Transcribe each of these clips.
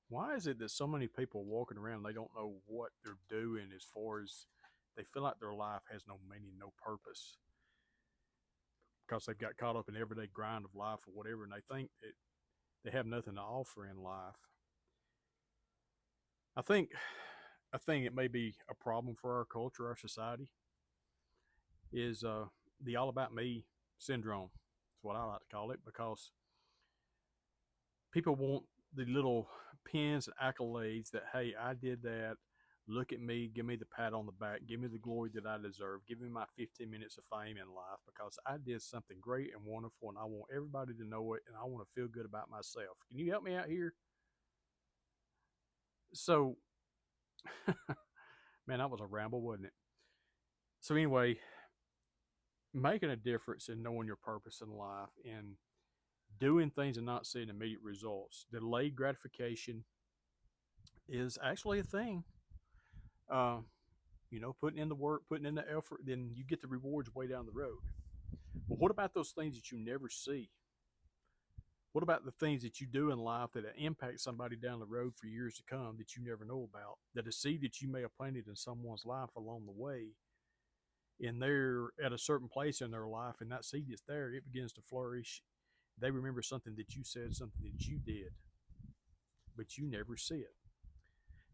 Why is it that so many people walking around, they don't know what they're doing as far as they feel like their life has no meaning, no purpose because they've got caught up in everyday grind of life or whatever, and they think that they have nothing to offer in life. I think I think it may be a problem for our culture, our society, is the all about me syndrome. That's what I like to call it because people want the little pins and accolades that, hey, I did that. Look at me. Give me the pat on the back. Give me the glory that I deserve. Give me my 15 minutes of fame in life because I did something great and wonderful and I want everybody to know it and I want to feel good about myself. Can you help me out here? So, man, that was a ramble, wasn't it? So, anyway, making a difference and knowing your purpose in life and doing things and not seeing immediate results. Delayed gratification is actually a thing. Uh, putting in the work, putting in the effort, then you get the rewards way down the road. But what about those things that you never see? What about the things that you do in life that impact somebody down the road for years to come that you never know about? That a seed that you may have planted in someone's life along the way, and they're at a certain place in their life, and that seed is there, it begins to flourish. They remember something that you said, something that you did, but you never see it.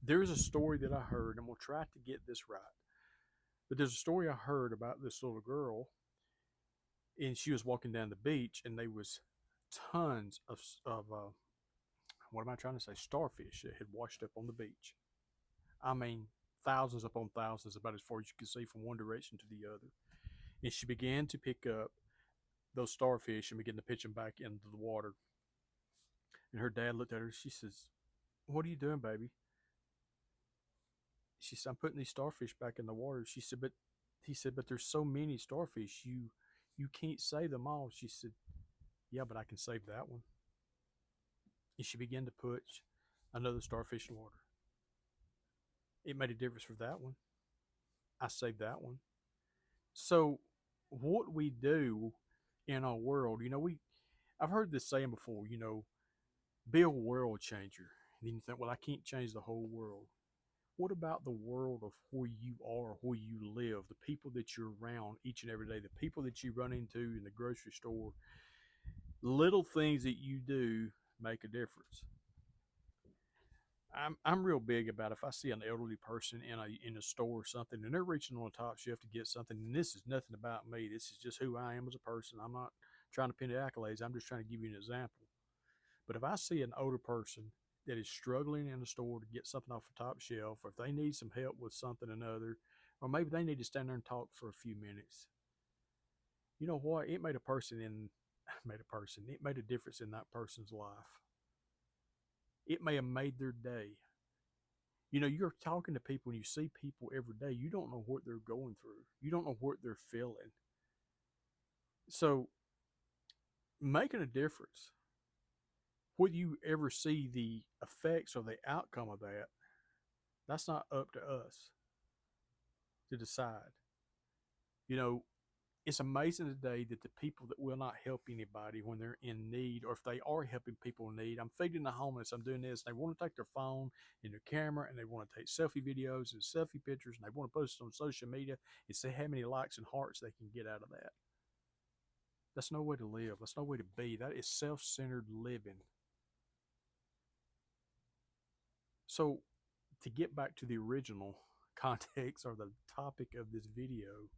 There's a story that I heard. I'm going to try to get this right. But there's a story I heard about this little girl, and she was walking down the beach, and there was tons of what am I trying to say? Starfish that had washed up on the beach. I mean, thousands upon thousands, about as far as you could see from one direction to the other. And she began to pick up those starfish and begin to pitch them back into the water. And her dad looked at her. She says, "What are you doing, baby?" She said, "I'm putting these starfish back in the water." She said, "But," he said, "but there's so many starfish. You can't save them all." She said, "Yeah, but I can save that one." And she began to put another starfish in water. It made a difference for that one. I saved that one. So what we do in our world, I've heard this saying before, be a world changer. And then you think, well, I can't change the whole world. What about the world of where you are, where you live, the people that you're around each and every day, the people that you run into in the grocery store? Little things that you do make a difference. I'm real big about if I see an elderly person in a store or something and they're reaching on the top shelf to get something, and this is nothing about me. This is just who I am as a person. I'm not trying to pin the accolades. I'm just trying to give you an example. But if I see an older person that is struggling in the store to get something off the top shelf, or if they need some help with something or another, or maybe they need to stand there and talk for a few minutes, you know what? It made a person in made a person. It made a difference in that person's life. It may have made their day. You're talking to people and you see people every day. You don't know what they're going through. You don't know what they're feeling. So making a difference, whether you ever see the effects or the outcome of that, that's not up to us to decide. You know, it's amazing today that the people that will not help anybody when they're in need, or if they are helping people in need, I'm feeding the homeless, I'm doing this, they want to take their phone and their camera and they want to take selfie videos and selfie pictures and they want to post it on social media and see how many likes and hearts they can get out of that. That's no way to live. That's no way to be. That is self centered living. So, to get back to the original context or the topic of this video,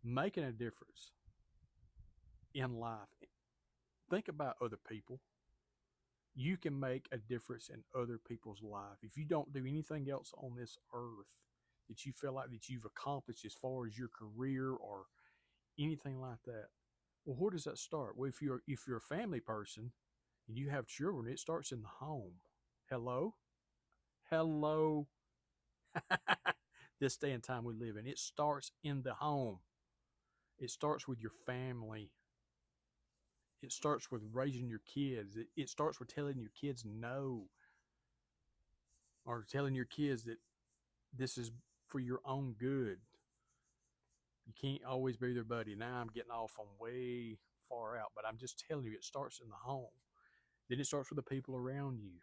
making a difference in life. Think about other people. You can make a difference in other people's life. If you don't do anything else on this earth that you feel like that you've accomplished as far as your career or anything like that, well, where does that start? Well, if you're a family person and you have children, it starts in the home. Hello, hello. This day and time we live in, it starts in the home. It starts with your family. It starts with raising your kids. It starts with telling your kids no, or telling your kids that this is for your own good. You can't always be their buddy. Now I'm getting off on way far out, but I'm just telling you, it starts in the home. Then it starts with the people around you.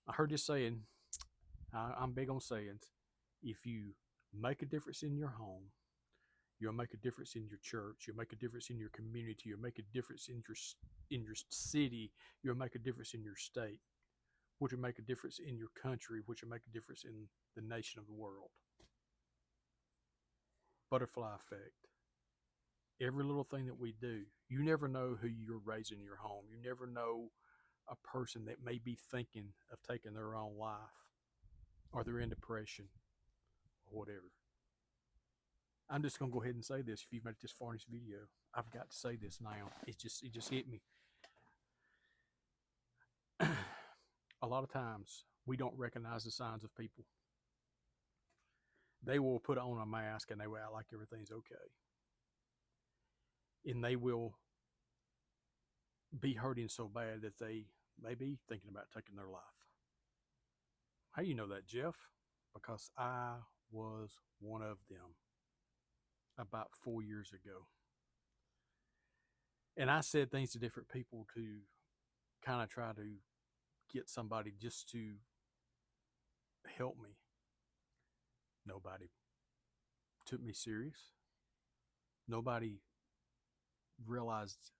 I heard this saying, I'm big on sayings. If you make a difference in your home, you'll make a difference in your church. You'll make a difference in your community. You'll make a difference in your city. You'll make a difference in your state, which will make a difference in your country, which will make a difference in the nation of the world. Butterfly effect. Every little thing that we do, you never know who you're raising in your home. You never know a person that may be thinking of taking their own life, or they're in depression, or whatever. I'm just gonna go ahead and say this. If you've made it this far in this video, I've got to say this now. It just hit me. A lot of times we don't recognize the signs of people. They will put on a mask and they will act like everything's okay. And they will be hurting so bad that they may be thinking about taking their life. How do you know that, Jeff? Because I was one of them about 4 years ago. And I said things to different people to kind of try to get somebody just to help me. Nobody took me serious. Nobody realized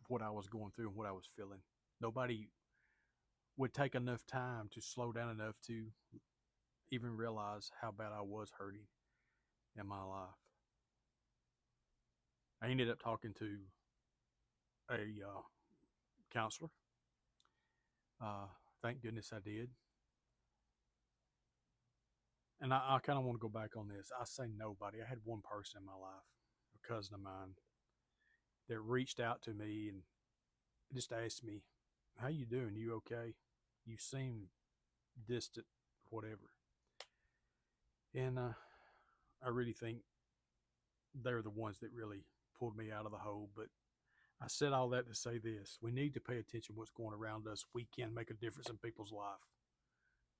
what I was going through and what I was feeling. Nobody would take enough time to slow down enough to even realize how bad I was hurting in my life. I ended up talking to a counselor. Thank goodness I did. And I kind of want to go back on this. I say nobody. I had one person in my life, a cousin of mine, that reached out to me and just asked me, "How you doing? You okay? You seem distant, whatever." And I really think they're the ones that really pulled me out of the hole. But I said all that to say this: we need to pay attention to what's going around us. We can make a difference in people's life.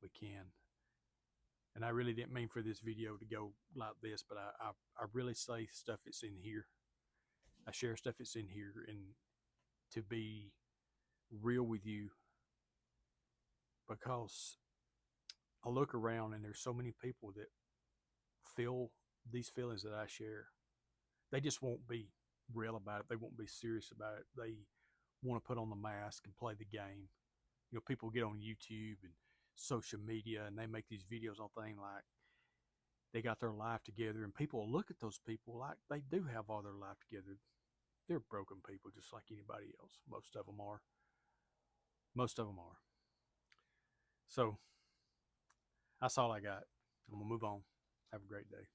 We can. And I really didn't mean for this video to go like this, but I really say stuff that's in here. I share stuff that's in here, and to be real with you, because I look around and there's so many people that feel these feelings that I share. They just won't be real about it. They won't be serious about it. They want to put on the mask and play the game. You know, people get on YouTube and social media and they make these videos on things like they got their life together, and people look at those people like they do have all their life together. They're broken people just like anybody else. Most of them are. Most of them are. So that's all I got. I'm going to move on. Have a great day.